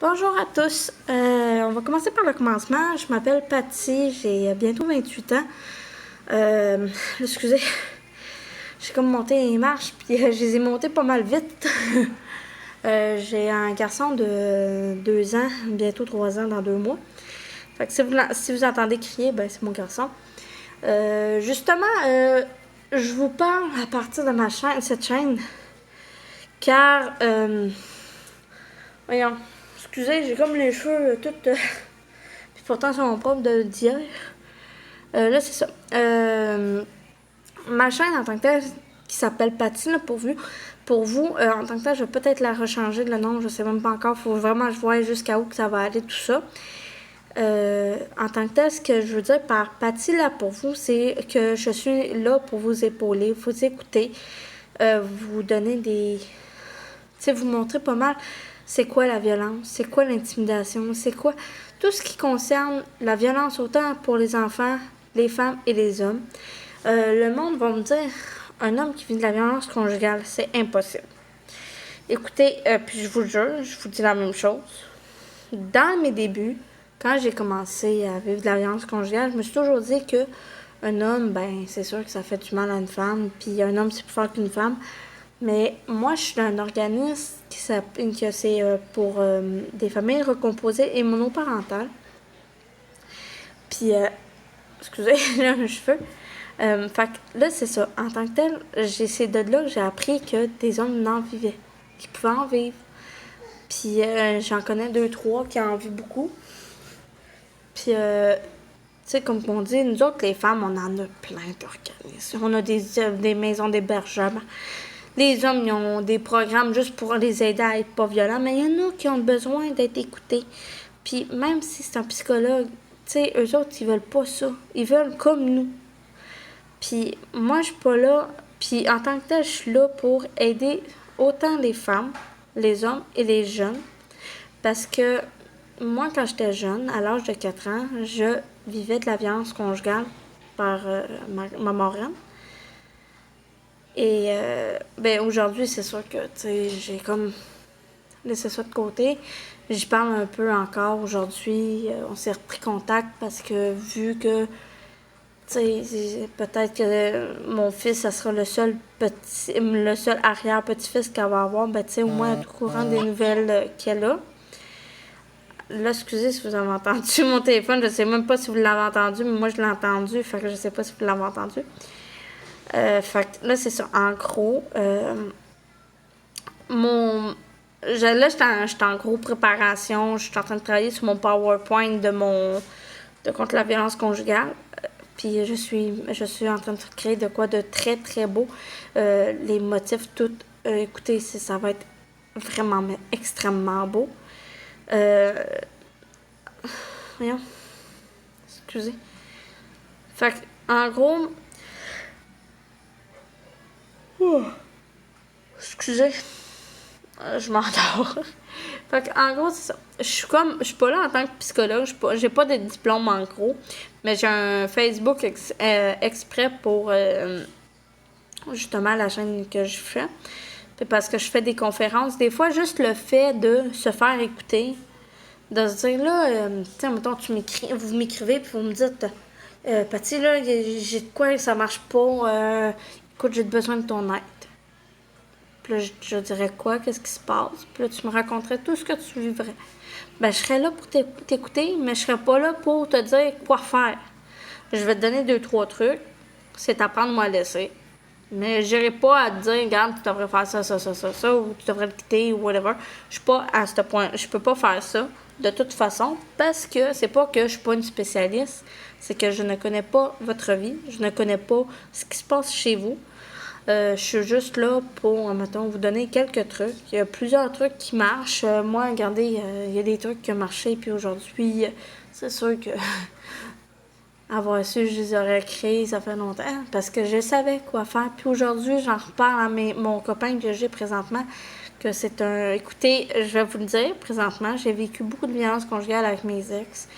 Bonjour à tous. On va commencer par le commencement. Je m'appelle Patty, j'ai bientôt 28 ans. Excusez, j'ai comme monté les marches, puis je les ai montées pas mal vite. J'ai un garçon de 2 ans, bientôt 3 ans dans 2 mois. Fait que si vous entendez crier, ben c'est mon garçon. Justement, je vous parle à partir de cette chaîne, car, voyons, excusez, j'ai comme les cheveux tout... puis pourtant, ils sont propres d'hier. Là, c'est ça. Ma chaîne en tant que telle, qui s'appelle Patty, là, pour vous en tant que telle, je vais peut-être la rechanger de le nom, je sais même pas encore. Faut vraiment que je vois jusqu'à où que ça va aller, tout ça. En tant que tel, ce que je veux dire par Patty, là, pour vous, c'est que je suis là pour vous épauler, vous écouter, vous donner des... Tu sais, vous montrer pas mal c'est quoi la violence, c'est quoi l'intimidation, c'est quoi tout ce qui concerne la violence autant pour les enfants, les femmes et les hommes. Le monde va me dire, un homme qui vit de la violence conjugale, c'est impossible. Écoutez, puis je vous jure, je vous dis la même chose. Dans mes débuts, quand j'ai commencé à vivre de la violence conjugale, je me suis toujours dit que un homme, ben c'est sûr que ça fait du mal à une femme, puis un homme c'est plus fort qu'une femme. Mais moi, je suis d'un organisme que c'est pour des familles recomposées et monoparentales. Puis, excusez, j'ai un cheveu. Fait que là, c'est ça. En tant que tel, c'est de là que j'ai appris que des hommes n'en vivaient, qui pouvaient en vivre. Puis, j'en connais 2, 3 qui en vivent beaucoup. Puis, tu sais, comme on dit, nous autres, les femmes, on en a plein d'organismes. On a des maisons d'hébergement. Les hommes, ils ont des programmes juste pour les aider à être pas violents, mais il y en a qui ont besoin d'être écoutés. Puis même si c'est un psychologue, tu sais, eux autres, ils veulent pas ça. Ils veulent comme nous. Puis moi, je suis pas là. Puis en tant que tel, je suis là pour aider autant les femmes, les hommes et les jeunes. Parce que moi, quand j'étais jeune, à l'âge de 4 ans, je vivais de la violence conjugale par ma marraine. Et ben aujourd'hui, c'est sûr que j'ai comme laissé ça de côté. J'y parle un peu encore aujourd'hui. On s'est repris contact parce que vu que peut-être que mon fils, ça sera le seul arrière-petit-fils qu'elle va avoir, ben au moins être au courant des nouvelles qu'elle a. Là, excusez si vous avez entendu mon téléphone, je sais même pas si vous l'avez entendu, mais moi je l'ai entendu, fait que je sais pas si vous l'avez entendu. Fait que là, c'est ça. En gros, là, j'étais en gros préparation. Je suis en train de travailler sur mon PowerPoint de contre la violence conjugale. Puis je suis en train de créer de quoi de très, très beau. Les motifs, tout. Écoutez, ça va être vraiment, mais extrêmement beau. Voyons. Excusez. Fait que, en gros... Excusez. Je m'endors. Fait que, en gros, c'est ça. Je suis pas là en tant que psychologue. J'ai pas de diplôme en gros. Mais j'ai un Facebook exprès pour justement la chaîne que je fais. Puis parce que je fais des conférences. Des fois, juste le fait de se faire écouter, de se dire là, tu sais, mettons, vous m'écrivez puis vous me dites Patty, là, j'ai de quoi, ça marche pas. Écoute, j'ai besoin de ton aide. Puis là, je dirais quoi? Qu'est-ce qui se passe? Puis là, tu me raconterais tout ce que tu vivrais. Ben, je serais là pour t'écouter, mais je serais pas là pour te dire quoi faire. Je vais te donner 2, 3 trucs. C'est t'apprendre, moi, à laisser. Mais j'irai pas à te dire, regarde, tu devrais faire ça, ou tu devrais le quitter, ou whatever. Je suis pas à ce point. Je peux pas faire ça, de toute façon, parce que c'est pas que je suis pas une spécialiste. C'est que je ne connais pas votre vie. Je ne connais pas ce qui se passe chez vous. Je suis juste là pour, mettons, vous donner quelques trucs. Il y a plusieurs trucs qui marchent. Moi, regardez, il y a des trucs qui ont marché, puis aujourd'hui, c'est sûr que avoir su, je les aurais créés, ça fait longtemps, parce que je savais quoi faire. Puis aujourd'hui, j'en reparle à mon copain que j'ai présentement, que c'est un... Écoutez, je vais vous le dire, présentement, j'ai vécu beaucoup de violence conjugale avec mes ex.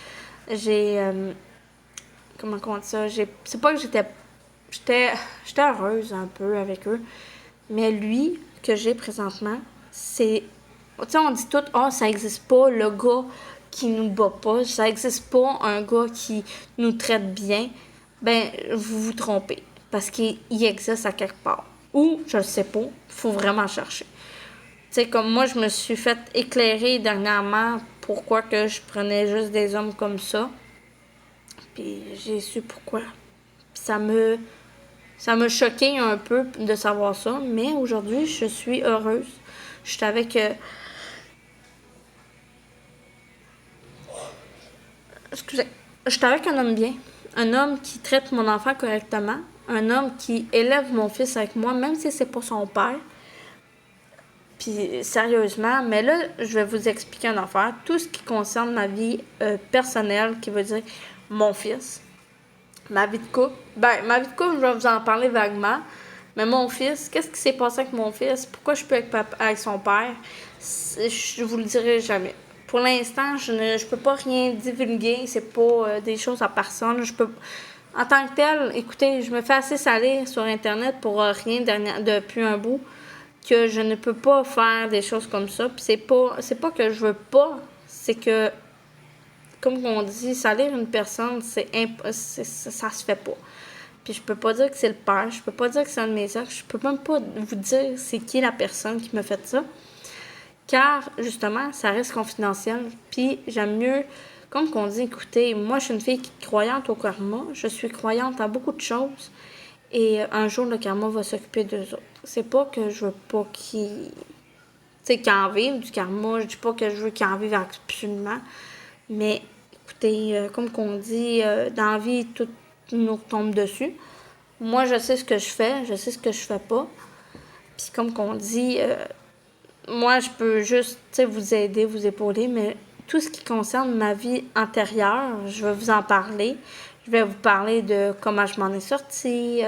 J'ai... comment on dit ça? C'est pas que j'étais heureuse un peu avec eux. Mais lui, que j'ai présentement, c'est sais, on dit tout, ça existe pas, le gars qui nous bat pas, ça existe pas, un gars qui nous traite bien. Ben, vous vous trompez. Parce qu'il existe à quelque part. Ou, je le sais pas, faut vraiment chercher. Tu sais, comme moi, je me suis fait éclairer dernièrement pourquoi que je prenais juste des hommes comme ça. Puis j'ai su pourquoi. Puis ça m'a choqué un peu de savoir ça. Mais aujourd'hui, je suis heureuse. Je suis avec... excusez. Je suis avec un homme bien. Un homme qui traite mon enfant correctement. Un homme qui élève mon fils avec moi, même si c'est pas son père. Puis sérieusement, mais là, je vais vous expliquer une affaire. Tout ce qui concerne ma vie personnelle, qui veut dire mon fils, ma vie de couple. Ben, ma vie de couple, je vais vous en parler vaguement. Mais mon fils, qu'est-ce qui s'est passé avec mon fils? Pourquoi je peux être avec son père? Je vous le dirai jamais. Pour l'instant, je peux pas rien divulguer. C'est pas des choses à personne. Je peux... En tant que tel, écoutez, je me fais assez salir sur Internet pour rien depuis un bout que je ne peux pas faire des choses comme ça. Puis c'est pas que je veux pas, c'est que, comme on dit, salir une personne, ça se fait pas. Puis je peux pas dire que c'est le père, je peux pas dire que c'est un de mes ex, je peux même pas vous dire c'est qui la personne qui m'a fait ça. Car, justement, ça reste confidentiel. Puis j'aime mieux, comme qu'on dit, écoutez, moi je suis une fille qui est croyante au karma, je suis croyante à beaucoup de choses. Et un jour, le karma va s'occuper d'eux autres. C'est pas que je veux pas qu'ils... Tu sais, qu'ils en vivent du karma. Je dis pas que je veux qu'ils en vivent absolument. Mais, écoutez, comme qu'on dit, dans la vie, tout nous tombe dessus. Moi, je sais ce que je fais. Je sais ce que je fais pas. Puis, comme qu'on dit, moi, je peux juste, tu sais, vous aider, vous épauler. Mais tout ce qui concerne ma vie antérieure, je vais vous en parler. Je vais vous parler de comment je m'en ai sortie,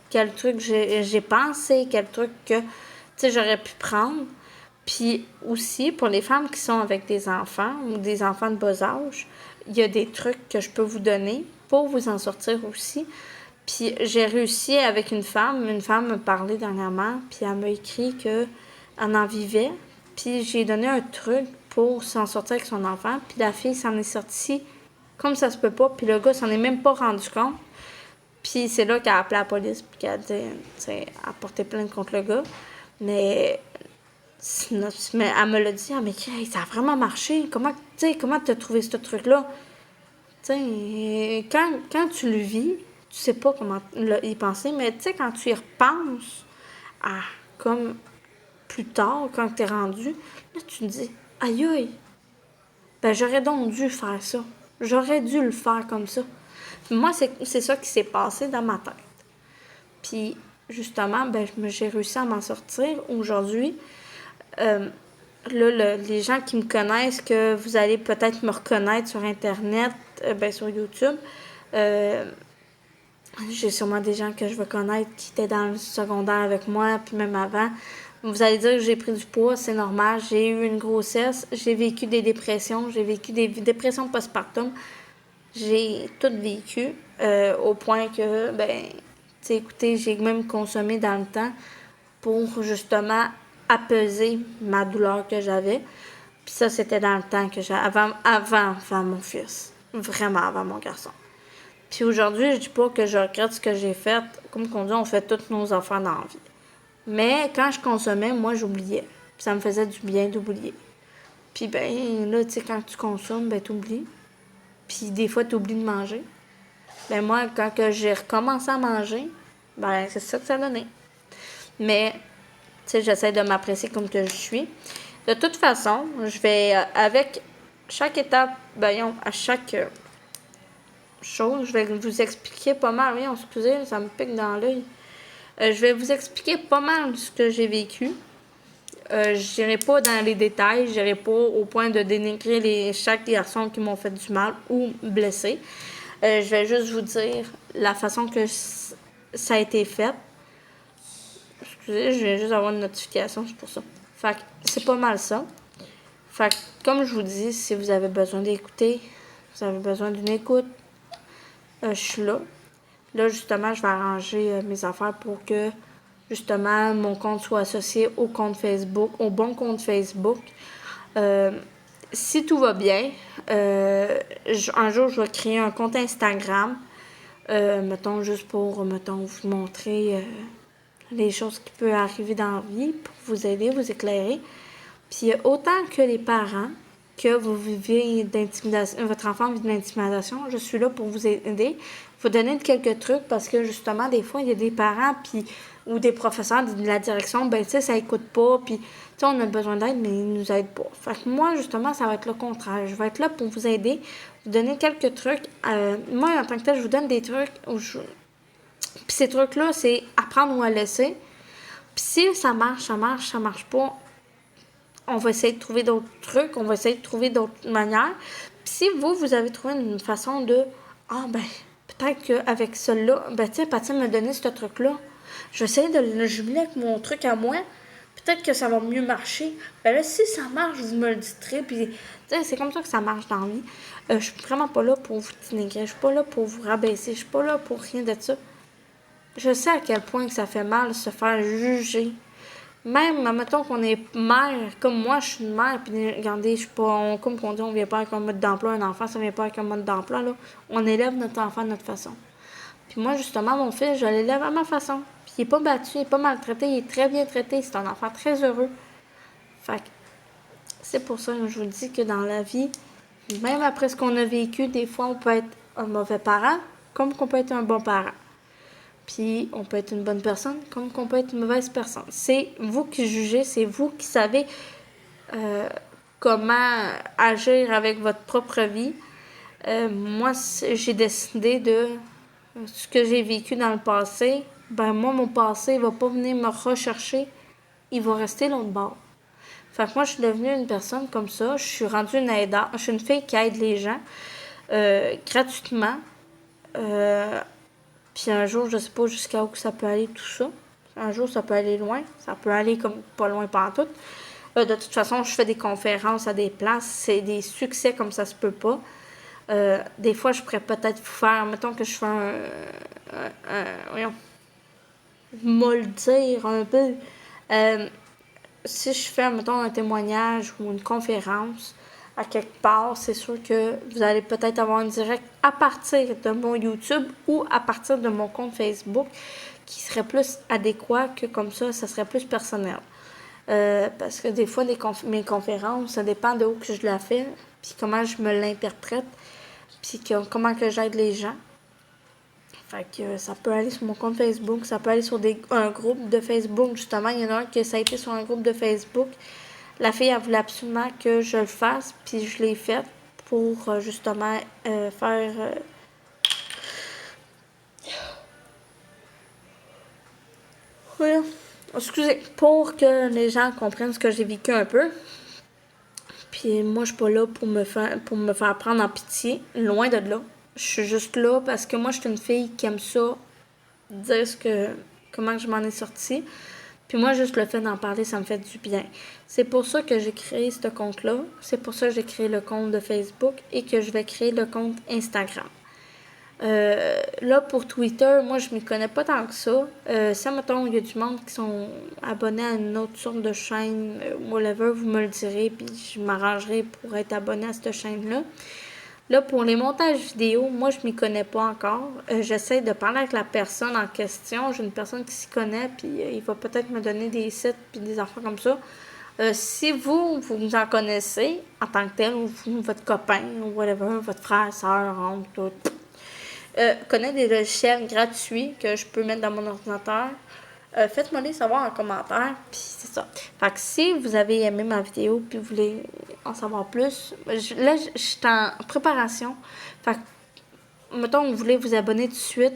quel truc j'ai pensé, quel truc que j'aurais pu prendre. Puis aussi, pour les femmes qui sont avec des enfants ou des enfants de bas âge, il y a des trucs que je peux vous donner pour vous en sortir aussi. Puis j'ai réussi avec une femme me parlait dernièrement, puis elle m'a écrit qu'elle en vivait. Puis j'ai donné un truc pour s'en sortir avec son enfant, puis la fille s'en est sortie comme ça se peut pas, puis le gars s'en est même pas rendu compte. Puis c'est là qu'elle a appelé la police, puis qu'elle a porté plainte contre le gars. Mais elle me l'a dit, mais hey, ça a vraiment marché. Comment t'as trouvé ce truc-là? Quand tu le vis, tu sais pas comment y penser, mais quand tu y repenses, comme plus tard, quand t'es rendu, là, tu te dis, aïe aïe, ben j'aurais donc dû faire ça. J'aurais dû le faire comme ça. Puis moi, c'est ça qui s'est passé dans ma tête. Puis, justement, ben j'ai réussi à m'en sortir. Aujourd'hui, les gens qui me connaissent, que vous allez peut-être me reconnaître sur Internet, sur YouTube, j'ai sûrement des gens que je veux connaître qui étaient dans le secondaire avec moi, puis même avant. Vous allez dire que j'ai pris du poids, c'est normal. J'ai eu une grossesse, j'ai vécu des dépressions, j'ai vécu des dépressions postpartum. J'ai tout vécu au point que, écoutez, j'ai même consommé dans le temps pour justement apaiser ma douleur que j'avais. Puis ça, c'était dans le temps que j'avais, avant mon fils. Vraiment avant mon garçon. Puis aujourd'hui, je dis pas que je regrette ce que j'ai fait. Comme on dit, on fait toutes nos affaires dans la vie. Mais quand je consommais, moi, j'oubliais. Puis ça me faisait du bien d'oublier. Puis là, tu sais, quand tu consommes, t'oublies. Puis des fois, t'oublies de manger. Moi, quand j'ai recommencé à manger, c'est ça que ça donnait. Mais, j'essaie de m'apprécier comme que je suis. De toute façon, je vais, avec chaque étape, à chaque chose, je vais vous expliquer pas mal. Oui, excusez, ça me pique dans l'œil. Je vais vous expliquer pas mal ce que j'ai vécu. Je n'irai pas dans les détails, je n'irai pas au point de dénigrer chaque garçon qui m'ont fait du mal ou blessé. Je vais juste vous dire la façon que ça a été fait. Excusez, je viens juste d'avoir une notification, c'est pour ça. Fait que c'est pas mal ça. Fait que, comme je vous dis, si vous avez besoin d'écouter, vous avez besoin d'une écoute, je suis là. Là, justement, je vais arranger mes affaires pour que, justement, mon compte soit associé au compte Facebook, au bon compte Facebook. Si tout va bien, un jour, je vais créer un compte Instagram, mettons, juste pour, mettons, vous montrer les choses qui peuvent arriver dans la vie, pour vous aider, vous éclairer. Puis autant que les parents, que vous vivez d'intimidation, votre enfant vit de l'intimidation, je suis là pour vous aider, vous donner quelques trucs parce que justement, des fois, il y a des parents puis ou des professeurs de la direction, ben tu sais, ça écoute pas, puis tu sais, on a besoin d'aide, mais ils nous aident pas. Fait que moi, justement, ça va être le contraire. Je vais être là pour vous aider, vous donner quelques trucs. Moi, en tant que tel, je vous donne des trucs où puis ces trucs-là, c'est apprendre ou à laisser. Puis si ça marche, ça marche pas, on va essayer de trouver d'autres trucs, on va essayer de trouver d'autres manières. Puis si vous avez trouvé une façon de ben, peut-être qu'avec cela, ben tiens, Patty m'a donné ce truc-là. Je vais essayer de le jumeler avec mon truc à moi. Peut-être que ça va mieux marcher. Ben là, si ça marche, vous me le direz. Puis, c'est comme ça que ça marche dans la vie. Je suis vraiment pas là pour vous dénigrer. Je suis pas là pour vous rabaisser. Je suis pas là pour rien de ça. Je sais à quel point que ça fait mal se faire juger. Même, admettons qu'on est mère, comme moi, je suis une mère, puis regardez, je suis pas, comme on dit, on vient pas avec un mode d'emploi, un enfant, ça vient pas avec un mode d'emploi, là. On élève notre enfant de notre façon. Puis moi, justement, mon fils, je l'élève à ma façon. Puis il est pas battu, il est pas maltraité, il est très bien traité, c'est un enfant très heureux. Fait que c'est pour ça que je vous dis que dans la vie, même après ce qu'on a vécu, des fois, on peut être un mauvais parent, comme qu'on peut être un bon parent. Puis on peut être une bonne personne comme qu'on peut être une mauvaise personne. C'est vous qui jugez, c'est vous qui savez comment agir avec votre propre vie. Moi, j'ai décidé de ce que j'ai vécu dans le passé. Ben moi, mon passé, il va pas venir me rechercher. Il va rester l'autre bord. Fait que moi, je suis devenue une personne comme ça. Je suis rendue une aidante. Je suis une fille qui aide les gens gratuitement. Puis un jour, je sais pas jusqu'à où que ça peut aller tout ça. Un jour, ça peut aller loin. Ça peut aller comme pas loin pantoute. De toute façon, je fais des conférences à des places. C'est des succès comme ça se peut pas. Des fois, je pourrais peut-être vous faire, mettons que je fais voyons, me le dire un peu. Si je fais, mettons, un témoignage ou une conférence à quelque part, c'est sûr que vous allez peut-être avoir un direct à partir de mon YouTube ou à partir de mon compte Facebook qui serait plus adéquat que comme ça serait plus personnel. Parce que des fois, mes conférences, ça dépend de où que je la fais, puis comment je me l'interprète, puis comment que j'aide les gens. Fait que ça peut aller sur mon compte Facebook, ça peut aller sur un groupe de Facebook. Justement, il y en a un qui ça a été sur un groupe de Facebook. La fille, elle voulait absolument que je le fasse, puis je l'ai fait pour justement faire... Oui, excusez, pour que les gens comprennent ce que j'ai vécu un peu. Puis moi, je suis pas là pour me faire prendre en pitié, loin de là. Je suis juste là parce que moi, je suis une fille qui aime ça, dire comment je m'en ai sortie. Puis moi, juste le fait d'en parler, ça me fait du bien. C'est pour ça que j'ai créé ce compte-là. C'est pour ça que j'ai créé le compte de Facebook et que je vais créer le compte Instagram. Là, pour Twitter, moi, je m'y connais pas tant que ça. Ça, mettons, il y a du monde qui sont abonnés à une autre sorte de chaîne, whatever, vous me le direz, puis je m'arrangerai pour être abonné à cette chaîne-là. Là, pour les montages vidéo, moi, je m'y connais pas encore. J'essaie de parler avec la personne en question. J'ai une personne qui s'y connaît, puis il va peut-être me donner des sites puis des affaires comme ça. Si vous en connaissez en tant que tel, ou vous, votre copain, ou whatever, votre frère, soeur, oncle, tout, connaît des logiciels gratuits que je peux mettre dans mon ordinateur, faites-moi les savoir en commentaire, puis c'est ça. Fait que si vous avez aimé ma vidéo puis vous voulez en savoir plus, là, je suis en préparation. Fait que, mettons, vous voulez vous abonner tout de suite,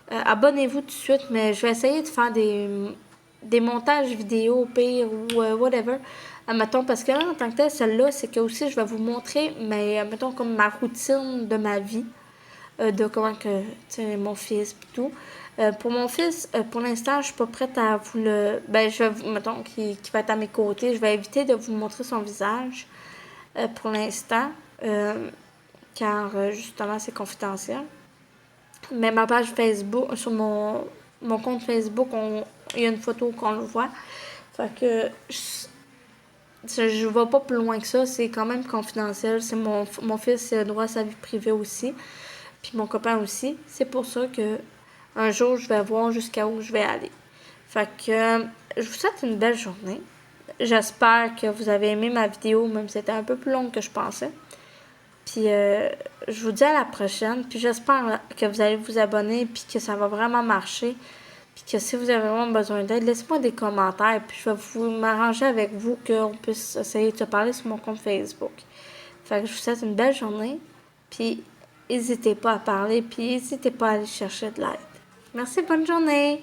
abonnez-vous tout de suite, mais je vais essayer de faire des montages vidéo au pire ou whatever. Mettons, parce que là, en tant que tel, celle-là, c'est que aussi je vais vous montrer, mais mettons, comme ma routine de ma vie. De comment que, tu sais, mon fils et tout. Pour mon fils, pour l'instant, je suis pas prête à vous le... Ben, je vais, mettons, qui va être à mes côtés, je vais éviter de vous montrer son visage pour l'instant, car justement, c'est confidentiel. Mais ma page Facebook, sur mon compte Facebook, il y a une photo qu'on le voit. Fait que Je vais pas plus loin que ça, c'est quand même confidentiel. C'est mon fils a droit à sa vie privée aussi, puis mon copain aussi. C'est pour ça que un jour, je vais voir jusqu'à où je vais aller. Fait que je vous souhaite une belle journée. J'espère que vous avez aimé ma vidéo, même si c'était un peu plus longue que je pensais. Puis je vous dis à la prochaine. Puis j'espère que vous allez vous abonner, puis que ça va vraiment marcher. Puis que si vous avez vraiment besoin d'aide, laissez-moi des commentaires. Puis je vais vous m'arranger avec vous qu'on puisse essayer de se parler sur mon compte Facebook. Fait que je vous souhaite une belle journée. Puis n'hésitez pas à parler. Puis n'hésitez pas à aller chercher de l'aide. Merci, bonne journée!